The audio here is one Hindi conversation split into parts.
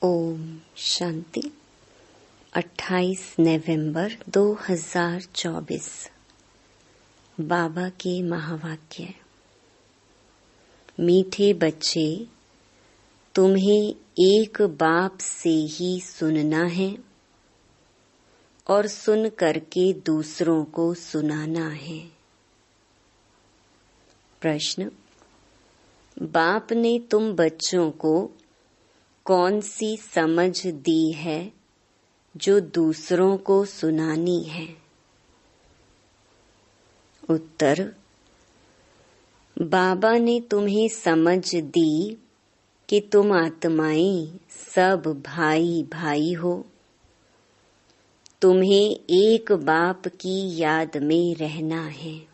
ओम शांति। 28 नवंबर 2024 बाबा के महावाक्य। मीठे बच्चे, तुम्हें एक बाप से ही सुनना है और सुन करके दूसरों को सुनाना है। प्रश्न: बाप ने तुम बच्चों को कौन सी समझ दी है जो दूसरों को सुनानी है? उत्तर: बाबा ने तुम्हें समझ दी कि तुम आत्माएं सब भाई भाई हो। तुम्हें एक बाप की याद में रहना है।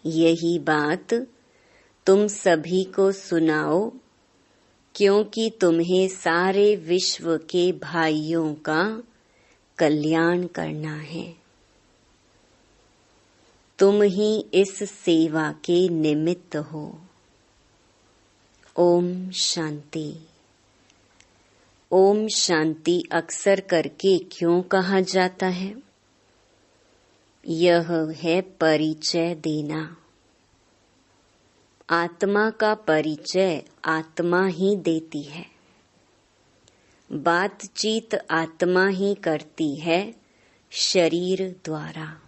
यही बात तुम सभी को सुनाओ, क्योंकि तुम्हें सारे विश्व के भाइयों का कल्याण करना है। तुम ही इस सेवा के निमित्त हो। ओम शांति। ओम शांति अक्सर करके क्यों कहा जाता है? यह है परिचय देना। आत्मा का परिचय आत्मा ही देती है। बातचीत आत्मा ही करती है शरीर द्वारा।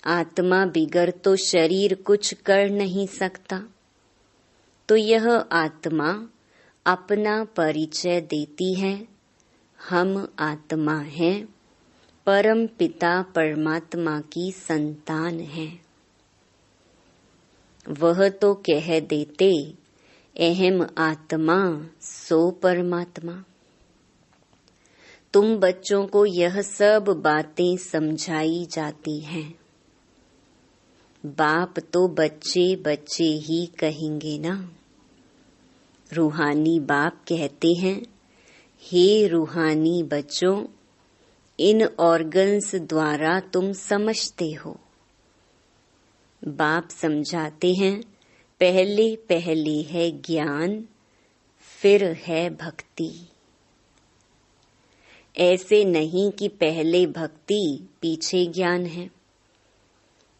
आत्मा बिगर तो शरीर कुछ कर नहीं सकता। तो यह आत्मा अपना परिचय देती है। हम आत्मा हैं, परम पिता परमात्मा की संतान हैं। वह तो कह देते, अहम आत्मा सो परमात्मा। तुम बच्चों को यह सब बातें समझाई जाती हैं। बाप तो बच्चे बच्चे ही कहेंगे ना। रूहानी बाप कहते हैं, हे रूहानी बच्चों, इन ऑर्गन्स द्वारा तुम समझते हो। बाप समझाते हैं, पहले पहले है ज्ञान, फिर है भक्ति। ऐसे नहीं कि पहले भक्ति पीछे ज्ञान है।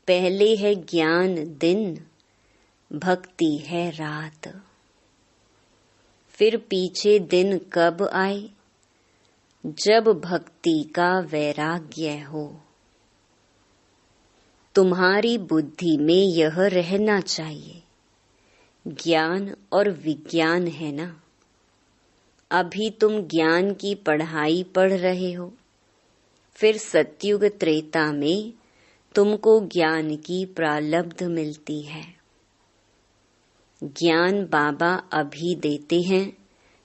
पहले है ज्ञान दिन, भक्ति है रात। फिर पीछे दिन कब आए? जब भक्ति का वैराग्य हो। तुम्हारी बुद्धि में यह रहना चाहिए, ज्ञान और विज्ञान है ना। अभी तुम ज्ञान की पढ़ाई पढ़ रहे हो, फिर सतयुग त्रेता में तुमको ज्ञान की प्रालब्ध मिलती है। ज्ञान बाबा अभी देते हैं,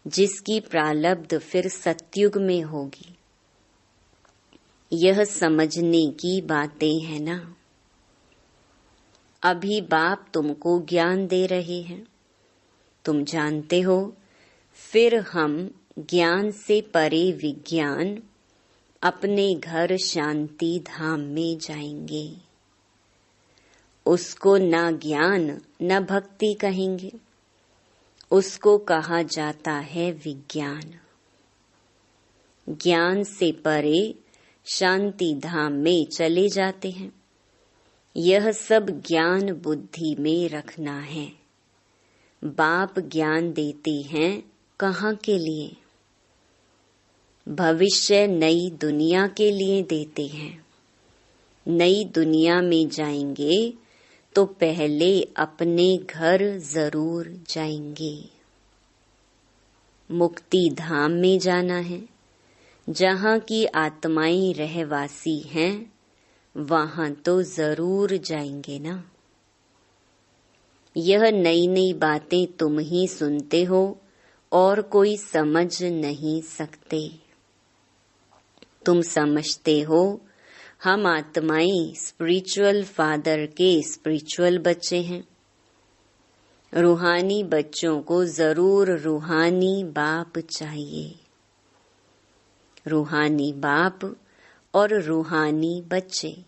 जिसकी प्रालब्ध फिर सतयुग में होगी। यह समझने की बातें हैं ना। अभी बाप तुमको ज्ञान दे रहे हैं, तुम जानते हो। फिर हम ज्ञान से परे विज्ञान अपने घर शांति धाम में जाएंगे। उसको ना ज्ञान न भक्ति कहेंगे, उसको कहा जाता है विज्ञान। ज्ञान से परे शांति धाम में चले जाते हैं। यह सब ज्ञान बुद्धि में रखना है। बाप ज्ञान देते हैं, कहाँ के लिए? भविष्य नई दुनिया के लिए देते हैं। नई दुनिया में जाएंगे तो पहले अपने घर जरूर जाएंगे। मुक्ति धाम में जाना है, जहाँ की आत्माएं रहवासी हैं। वहां तो जरूर जाएंगे ना। यह नई नई बातें तुम ही सुनते हो और कोई समझ नहीं सकते। तुम समझते हो हम आत्माएं स्पिरिचुअल फादर के स्पिरिचुअल बच्चे हैं। रूहानी बच्चों को जरूर रूहानी बाप चाहिए। रूहानी बाप और रूहानी बच्चे।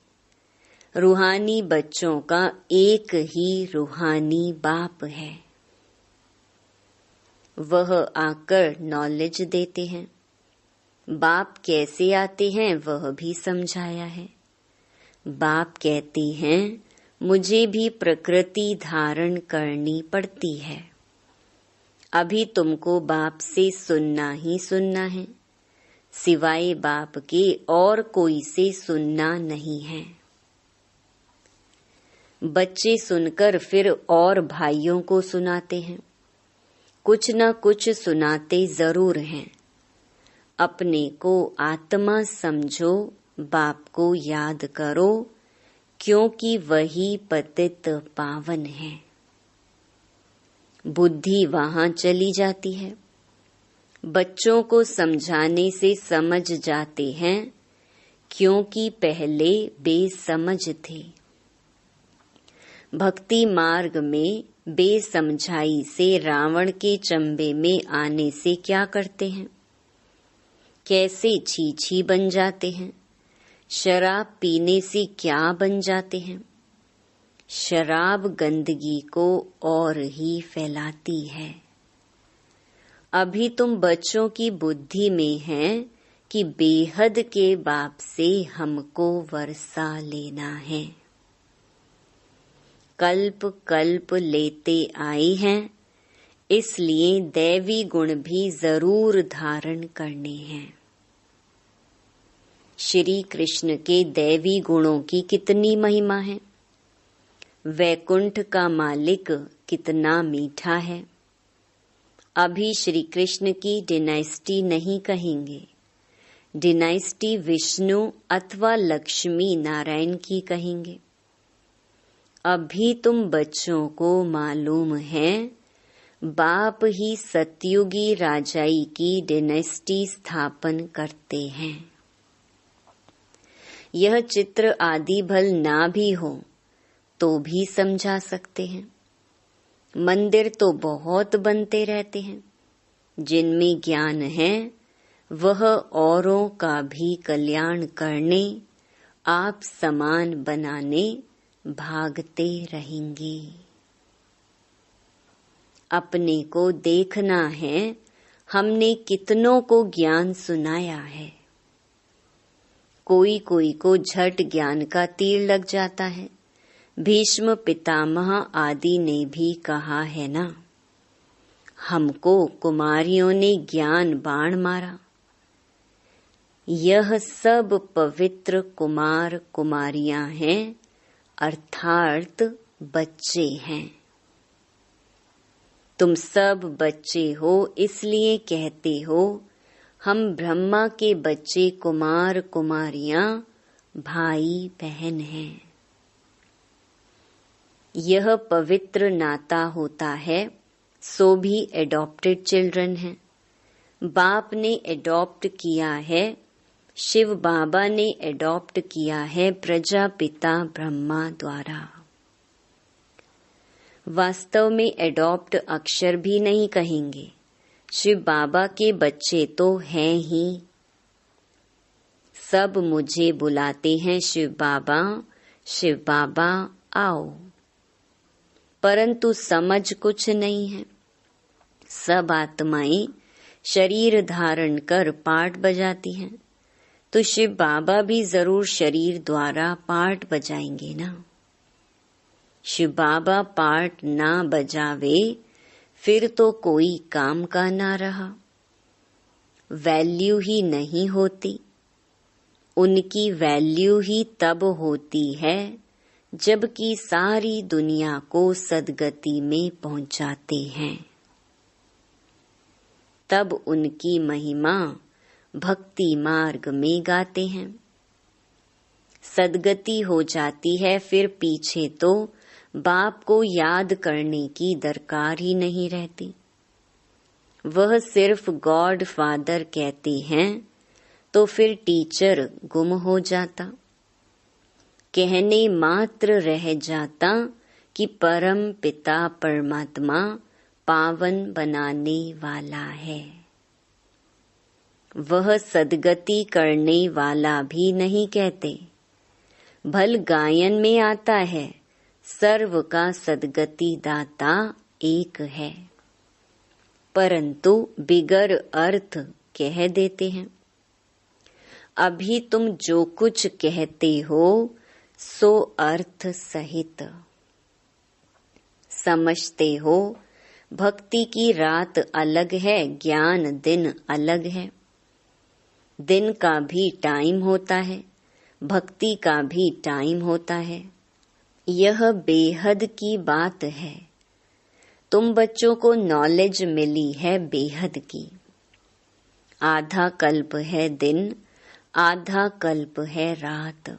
रूहानी बच्चों का एक ही रूहानी बाप है। वह आकर नॉलेज देते हैं। बाप कैसे आते हैं वह भी समझाया है। बाप कहते हैं मुझे भी प्रकृति धारण करनी पड़ती है। अभी तुमको बाप से सुनना ही सुनना है, सिवाय बाप के और कोई से सुनना नहीं है। बच्चे सुनकर फिर और भाइयों को सुनाते हैं, कुछ न कुछ सुनाते जरूर हैं। अपने को आत्मा समझो, बाप को याद करो, क्योंकि वही पतित पावन है। बुद्धि वहां चली जाती है। बच्चों को समझाने से समझ जाते हैं, क्योंकि पहले बेसमझ थे। भक्ति मार्ग में बेसमझाई से रावण के चंबे में आने से क्या करते हैं, कैसे छीछी बन जाते हैं। शराब पीने से क्या बन जाते हैं। शराब गंदगी को और ही फैलाती है। अभी तुम बच्चों की बुद्धि में हैं कि बेहद के बाप से हमको वर्षा लेना है। कल्प कल्प लेते आए हैं, इसलिए दैवी गुण भी जरूर धारण करने हैं। श्री कृष्ण के दैवी गुणों की कितनी महिमा है। वैकुंठ का मालिक कितना मीठा है। अभी श्री कृष्ण की डिनाइस्टी नहीं कहेंगे, डिनाइस्टी विष्णु अथवा लक्ष्मी नारायण की कहेंगे। अभी तुम बच्चों को मालूम है बाप ही सतयुगी राजाई की डिनाइस्टी स्थापन करते हैं। यह चित्र आदि भल ना भी हो तो भी समझा सकते हैं। मंदिर तो बहुत बनते रहते हैं, जिनमें ज्ञान है वह औरों का भी कल्याण करने, आप समान बनाने भागते रहेंगे। अपने को देखना है हमने कितनों को ज्ञान सुनाया है। कोई कोई को झट ज्ञान का तीर लग जाता है। भीष्म पितामह आदि ने भी कहा है ना, हमको कुमारियों ने ज्ञान बाण मारा। यह सब पवित्र कुमार कुमारियां हैं, अर्थात बच्चे हैं। तुम सब बच्चे हो, इसलिए कहते हो हम ब्रह्मा के बच्चे कुमार कुमारियां भाई बहन हैं। यह पवित्र नाता होता है, सो भी एडॉप्टेड चिल्ड्रन हैं। बाप ने एडॉप्ट किया है, शिव बाबा ने एडॉप्ट किया है प्रजापिता ब्रह्मा द्वारा। वास्तव में एडॉप्ट अक्षर भी नहीं कहेंगे, शिव बाबा के बच्चे तो हैं ही। सब मुझे बुलाते हैं शिव बाबा आओ, परंतु समझ कुछ नहीं है। सब आत्माएं शरीर धारण कर पाठ बजाती हैं, तो शिव बाबा भी जरूर शरीर द्वारा पाठ बजाएंगे ना। शिव बाबा पाठ ना बजावे फिर तो कोई काम का ना रहा, वैल्यू ही नहीं होती। उनकी वैल्यू ही तब होती है जबकि सारी दुनिया को सदगति में पहुंचाते हैं। तब उनकी महिमा भक्ति मार्ग में गाते हैं। सदगति हो जाती है, फिर पीछे तो बाप को याद करने की दरकार ही नहीं रहती। वह सिर्फ गॉड फादर कहते हैं, तो फिर टीचर गुम हो जाता। कहने मात्र रह जाता कि परम पिता परमात्मा पावन बनाने वाला है। वह सदगति करने वाला भी नहीं कहते। भल गायन में आता है, सर्व का सदगति दाता एक है। परंतु बिगर अर्थ कह देते हैं। अभी तुम जो कुछ कहते हो सो अर्थ सहित समझते हो। भक्ति की रात अलग है, ज्ञान दिन अलग है। दिन का भी टाइम होता है, भक्ति का भी टाइम होता है। यह बेहद की बात है। तुम बच्चों को नॉलेज मिली है बेहद की। आधा कल्प है दिन, आधा कल्प है रात।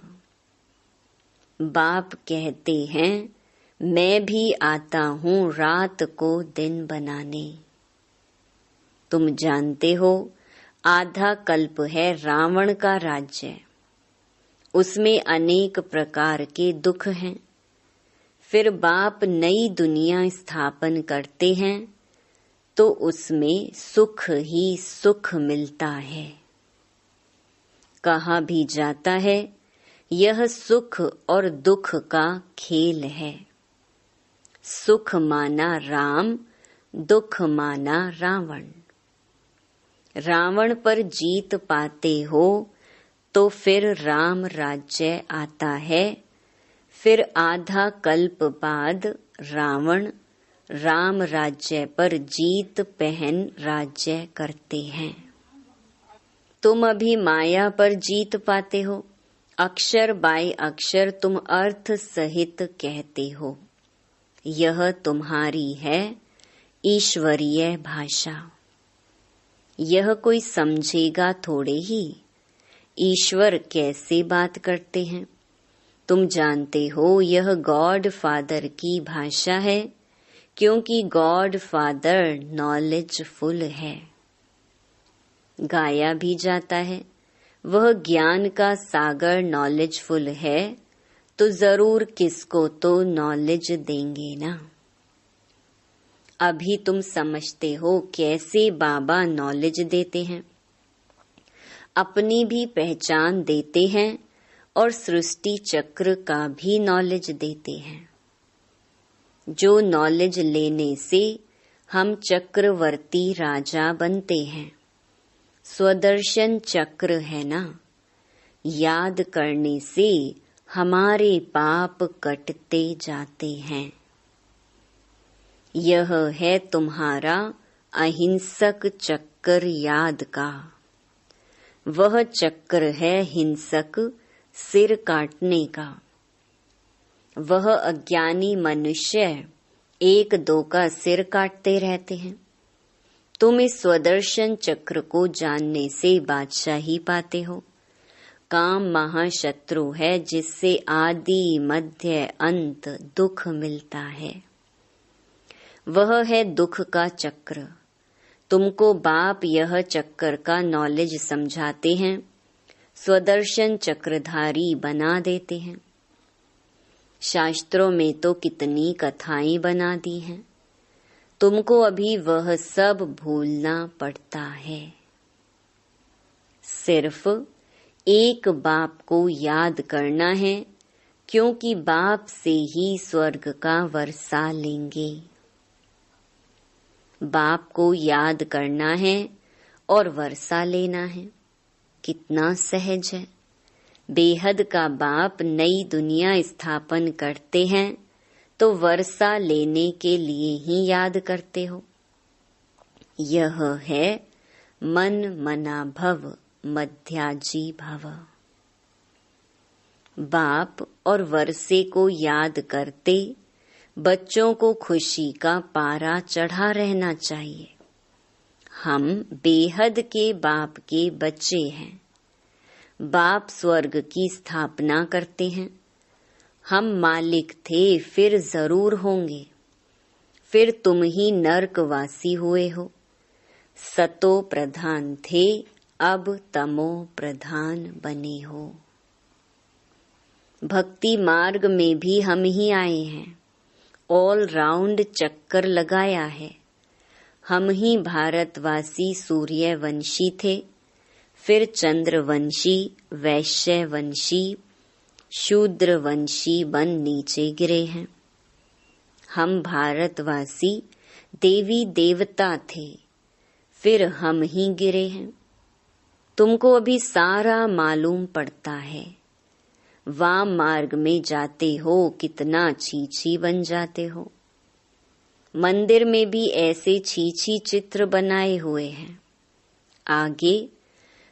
बाप कहते हैं मैं भी आता हूँ रात को दिन बनाने। तुम जानते हो आधा कल्प है रावण का राज्य। उसमें अनेक प्रकार के दुख हैं। फिर बाप नई दुनिया स्थापन करते हैं तो उसमें सुख ही सुख मिलता है। कहा भी जाता है यह सुख और दुख का खेल है। सुख माना राम, दुख माना रावण। रावण पर जीत पाते हो तो फिर राम राज्य आता है। फिर आधा कल्प बाद रावण राम राज्य पर जीत पहन राज्य करते हैं। तुम अभी माया पर जीत पाते हो। अक्षर बाय अक्षर तुम अर्थ सहित कहते हो। यह तुम्हारी है ईश्वरीय भाषा। यह कोई समझेगा थोड़े ही। ईश्वर कैसे बात करते हैं तुम जानते हो। यह गॉड फादर की भाषा है, क्योंकि गॉड फादर नॉलेजफुल है। गाया भी जाता है वह ज्ञान का सागर नॉलेजफुल है, तो जरूर किसको तो नॉलेज देंगे ना। अभी तुम समझते हो कैसे बाबा नॉलेज देते हैं। अपनी भी पहचान देते हैं और सृष्टि चक्र का भी नॉलेज देते हैं। जो नॉलेज लेने से हम चक्रवर्ती राजा बनते हैं। स्वदर्शन चक्र है ना। याद करने से हमारे पाप कटते जाते हैं। यह है तुम्हारा अहिंसक चक्र याद का। वह चक्र है हिंसक सिर काटने का। वह अज्ञानी मनुष्य एक दो का सिर काटते रहते हैं। तुम इस स्वदर्शन चक्र को जानने से बादशाही पाते हो। काम महाशत्रु है जिससे आदि मध्य अंत दुख मिलता है। वह है दुख का चक्र। तुमको बाप यह चक्कर का नॉलेज समझाते हैं, स्वदर्शन चक्रधारी बना देते हैं। शास्त्रों में तो कितनी कथाएं बना दी हैं। तुमको अभी वह सब भूलना पड़ता है। सिर्फ एक बाप को याद करना है, क्योंकि बाप से ही स्वर्ग का वर्षा लेंगे। बाप को याद करना है और वर्षा लेना है। कितना सहज है। बेहद का बाप नई दुनिया स्थापन करते हैं तो वर्षा लेने के लिए ही याद करते हो। यह है मन मना भव मध्याजी भव। बाप और वर्षे को याद करते बच्चों को खुशी का पारा चढ़ा रहना चाहिए। हम बेहद के बाप के बच्चे हैं। बाप स्वर्ग की स्थापना करते हैं। हम मालिक थे, फिर जरूर होंगे। फिर तुम ही नरकवासी हुए हो। सतो प्रधान थे, अब तमो प्रधान बने हो। भक्ति मार्ग में भी हम ही आए हैं। ऑल राउंड चक्कर लगाया है। हम ही भारतवासी सूर्यवंशी थे, फिर चंद्रवंशी, वैश्यवंशी, शूद्रवंशी बन नीचे गिरे हैं। हम भारतवासी देवी देवता थे, फिर हम ही गिरे हैं। तुमको अभी सारा मालूम पड़ता है। वाम मार्ग में जाते हो कितना छीछी बन जाते हो। मंदिर में भी ऐसे छीछी चित्र बनाए हुए हैं। आगे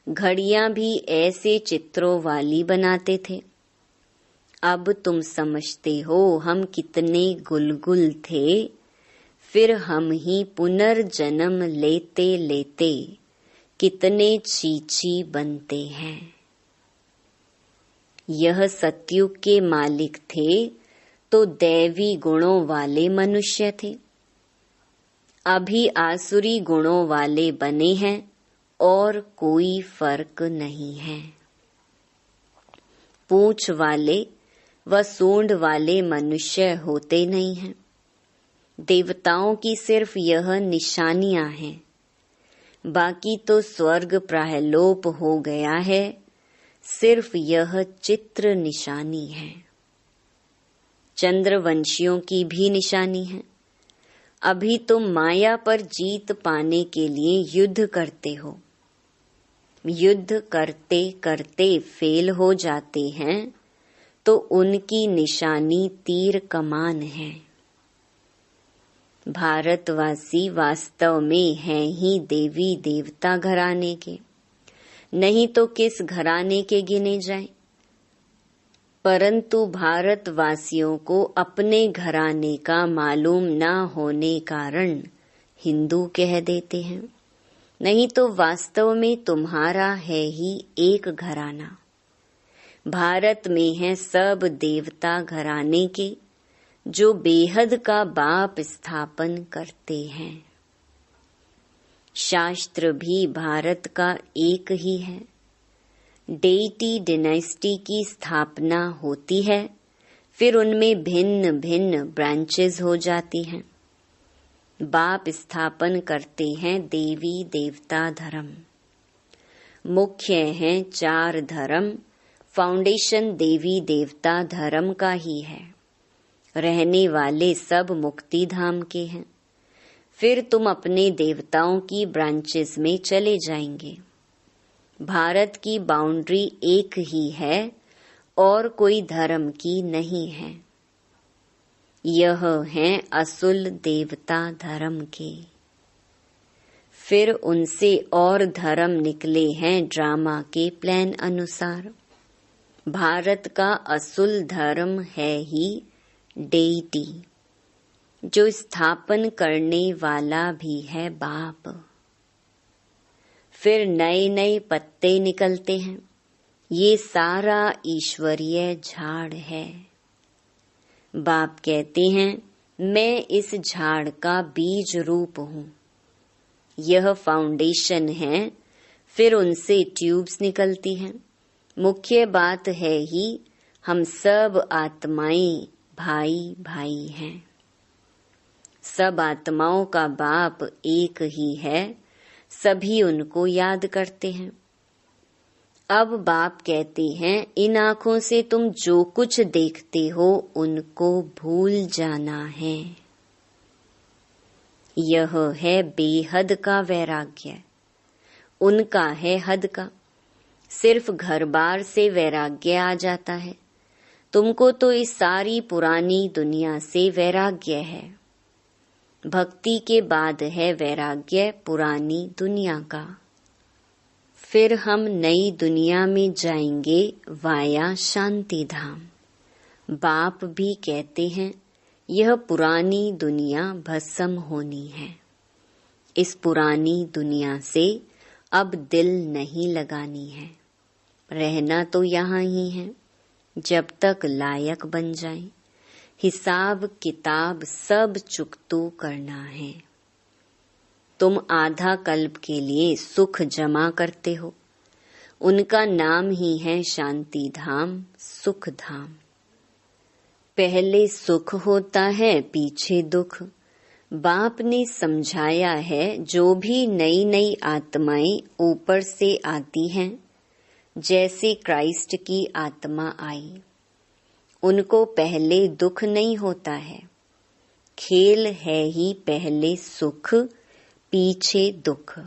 घड़ियां भी ऐसे चित्रों वाली बनाते थे। अब तुम समझते हो हम कितने गुलगुल थे। फिर हम ही पुनर्जन्म लेते लेते कितने छीछी बनते हैं। यह सतयुग के मालिक थे तो दैवी गुणों वाले मनुष्य थे। अभी आसुरी गुणों वाले बने हैं और कोई फर्क नहीं है। पूंछ वाले व सूंड वाले मनुष्य होते नहीं हैं। देवताओं की सिर्फ यह निशानियां हैं। बाकी तो स्वर्ग प्रायलोप हो गया है। सिर्फ यह चित्र निशानी है। चंद्रवंशियों की भी निशानी है। अभी तुम माया पर जीत पाने के लिए युद्ध करते हो। युद्ध करते करते फेल हो जाते हैं तो उनकी निशानी तीर कमान है। भारतवासी वास्तव में हैं ही देवी देवता घराने के, नहीं तो किस घराने के गिने जाएं। परंतु भारतवासियों को अपने घराने का मालूम न होने कारण हिंदू कह देते हैं। नहीं तो वास्तव में तुम्हारा है ही एक घराना। भारत में है सब देवता घराने के जो बेहद का बाप स्थापन करते हैं। शास्त्र भी भारत का एक ही है। डेटी डिनेस्टी की स्थापना होती है, फिर उनमें भिन्न भिन्न ब्रांचेस हो जाती हैं। बाप स्थापन करते हैं देवी देवता धर्म। मुख्य हैं 4 धर्म। फाउंडेशन देवी देवता धर्म का ही है। रहने वाले सब मुक्ति धाम के हैं। फिर तुम अपने देवताओं की ब्रांचेस में चले जाएंगे। भारत की बाउंड्री एक ही है और कोई धर्म की नहीं है। यह हैं असुल देवता धर्म के। फिर उनसे और धर्म निकले हैं ड्रामा के प्लान अनुसार। भारत का असुल धर्म है ही डेटी, जो स्थापन करने वाला भी है बाप। फिर नए नए पत्ते निकलते हैं। ये सारा ईश्वरीय झाड़ है। बाप कहते हैं मैं इस झाड़ का बीज रूप हूँ। यह फाउंडेशन है। फिर उनसे ट्यूब्स निकलती हैं। मुख्य बात है ही हम सब आत्माएं भाई भाई हैं। सब आत्माओं का बाप एक ही है। सभी उनको याद करते हैं। अब बाप कहते हैं इन आँखों से तुम जो कुछ देखते हो उनको भूल जाना है। यह है बेहद का वैराग्य। उनका है हद का। सिर्फ घर बार से वैराग्य आ जाता है। तुमको तो इस सारी पुरानी दुनिया से वैराग्य है। भक्ति के बाद है वैराग्य पुरानी दुनिया का। फिर हम नई दुनिया में जाएंगे वाया शांति धाम। बाप भी कहते हैं यह पुरानी दुनिया भस्म होनी है। इस पुरानी दुनिया से अब दिल नहीं लगानी है। रहना तो यहाँ ही है जब तक लायक बन जाए। हिसाब किताब सब चुकतू करना है। तुम आधा कल्प के लिए सुख जमा करते हो। उनका नाम ही है शांति धाम, सुख धाम। पहले सुख होता है, पीछे दुख। बाप ने समझाया है जो भी नई नई आत्माएं ऊपर से आती हैं, जैसे क्राइस्ट की आत्मा आई, उनको पहले दुख नहीं होता है। खेल है ही पहले सुख, पीछे दुख।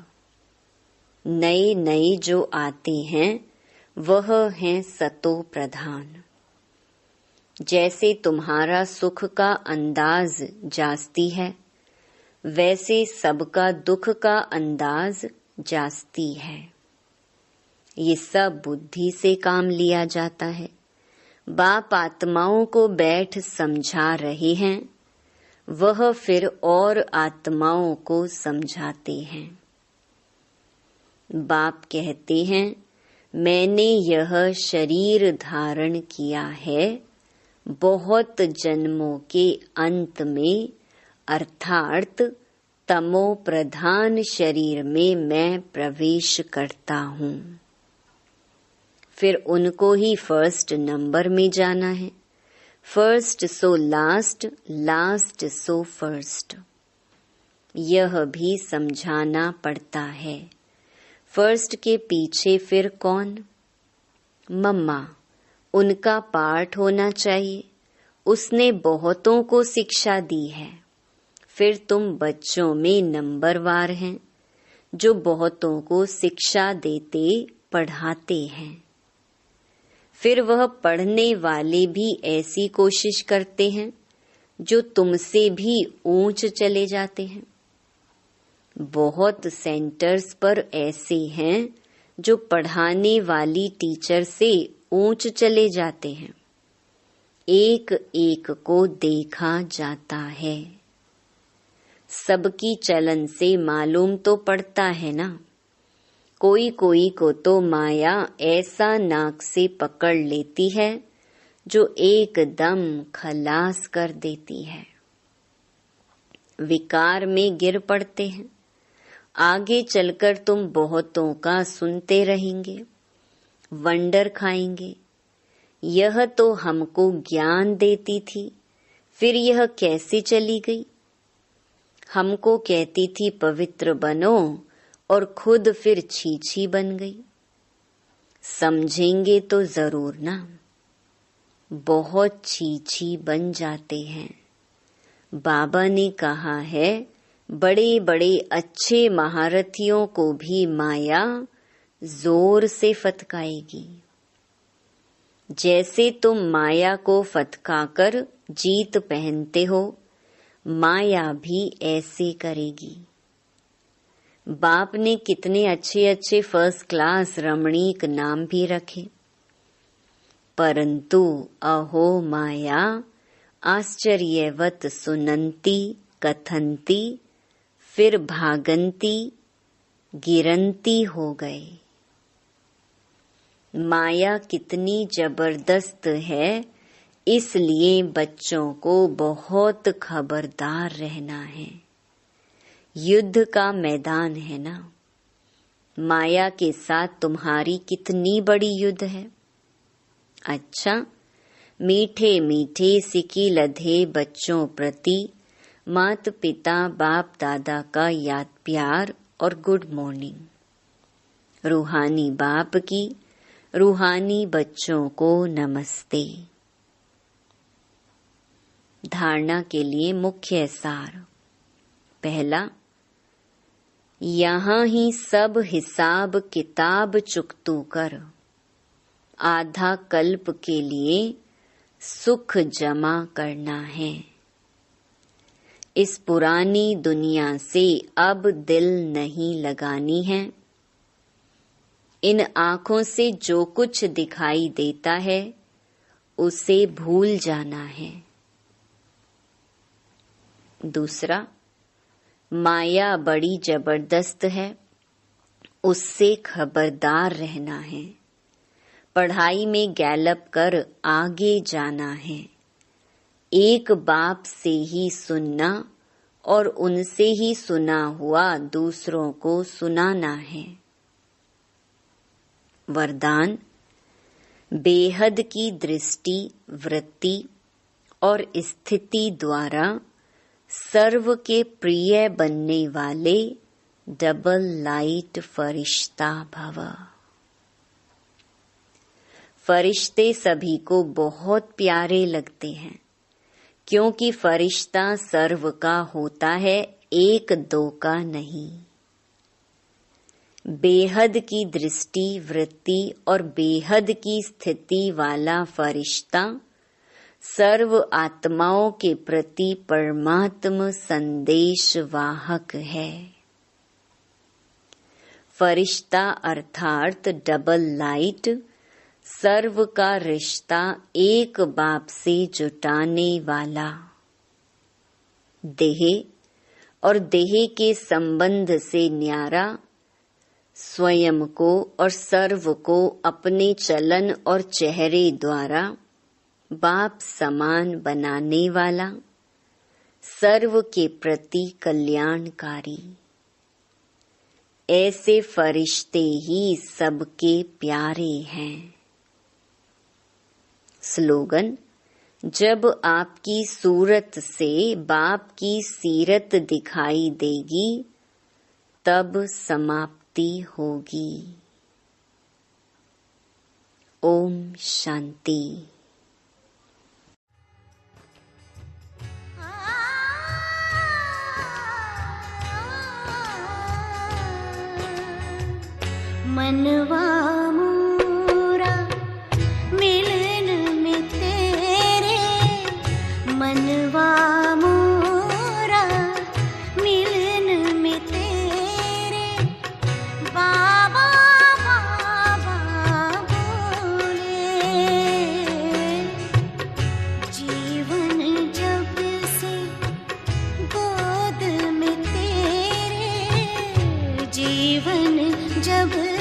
नए नए जो आते हैं वह हैं सतो प्रधान। जैसे तुम्हारा सुख का अंदाज जास्ती है, वैसे सबका दुख का अंदाज जास्ती है। ये सब बुद्धि से काम लिया जाता है। बाप आत्माओं को बैठ समझा रहे हैं, वह फिर और आत्माओं को समझाते हैं। बाप कहते हैं, मैंने यह शरीर धारण किया है बहुत जन्मों के अंत में, अर्थात तमो प्रधान शरीर में मैं प्रवेश करता हूँ। फिर उनको ही फर्स्ट नंबर में जाना है। First so last, last so first. यह भी समझाना पड़ता है। फर्स्ट के पीछे फिर कौन? मम्मा, उनका पाठ होना चाहिए। उसने बहुतों को शिक्षा दी है। फिर तुम बच्चों में नंबरवार हैं, जो बहुतों को शिक्षा देते पढ़ाते हैं। फिर वह पढ़ने वाले भी ऐसी कोशिश करते हैं जो तुमसे भी ऊंच चले जाते हैं। बहुत सेंटर्स पर ऐसे हैं जो पढ़ाने वाली टीचर से ऊंच चले जाते हैं। एक एक को देखा जाता है। सबकी चलन से मालूम तो पड़ता है ना। कोई कोई को तो माया ऐसा नाक से पकड़ लेती है जो एकदम खलास कर देती है। विकार में गिर पड़ते हैं। आगे चलकर तुम बहुतों का सुनते रहेंगे, वंडर खाएंगे। यह तो हमको ज्ञान देती थी, फिर यह कैसे चली गई? हमको कहती थी पवित्र बनो और खुद फिर छीछी बन गई। समझेंगे तो जरूर ना। बहुत छीछी बन जाते हैं। बाबा ने कहा है, बड़े बड़े अच्छे महारथियों को भी माया जोर से फटकाएगी। जैसे तुम माया को फटकाकर जीत पहनते हो, माया भी ऐसे करेगी। बाप ने कितने अच्छे अच्छे फर्स्ट क्लास रमणीक नाम भी रखे, परंतु अहो माया आश्चर्यवत सुनंती कथंती, फिर भागंती गिरंती हो गए। माया कितनी जबरदस्त है, इसलिए बच्चों को बहुत खबरदार रहना है। युद्ध का मैदान है ना। माया के साथ तुम्हारी कितनी बड़ी युद्ध है। अच्छा, मीठे मीठे सिकी लधे बच्चों प्रति माता पिता बाप दादा का याद प्यार और गुड मॉर्निंग। रूहानी बाप की रूहानी बच्चों को नमस्ते। धारणा के लिए मुख्य सार। पहला, यहाँ ही सब हिसाब किताब चुकतू कर आधा कल्प के लिए सुख जमा करना है। इस पुरानी दुनिया से अब दिल नहीं लगानी है। इन आँखों से जो कुछ दिखाई देता है उसे भूल जाना है। दूसरा, माया बड़ी जबरदस्त है, उससे खबरदार रहना है। पढ़ाई में गैलप कर आगे जाना है। एक बाप से ही सुनना और उनसे ही सुना हुआ दूसरों को सुनाना है। वरदान, बेहद की दृष्टि, वृत्ति और स्थिति द्वारा सर्व के प्रिय बनने वाले डबल लाइट फरिश्ता भव। फरिश्ते सभी को बहुत प्यारे लगते हैं, क्योंकि फरिश्ता सर्व का होता है, एक दो का नहीं। बेहद की दृष्टि, वृत्ति और बेहद की स्थिति वाला फरिश्ता सर्व आत्माओं के प्रति परमात्म संदेश वाहक है। फरिश्ता अर्थात डबल लाइट सर्व का रिश्ता एक बाप से जुटाने वाला। देह और देह के संबंध से न्यारा, स्वयं को और सर्व को अपने चलन और चेहरे द्वारा बाप समान बनाने वाला, सर्व के प्रति कल्याणकारी। ऐसे फरिश्ते ही सबके प्यारे हैं। स्लोगन: जब आपकी सूरत से बाप की सीरत दिखाई देगी, तब समाप्ति होगी। ओम शांति। मनवा मोरा मिलन में तेरे, मनवा मोरा मिलन में तेरे, बाबा बाबा बोले। जीवन जब से गोद में तेरे, जीवन जब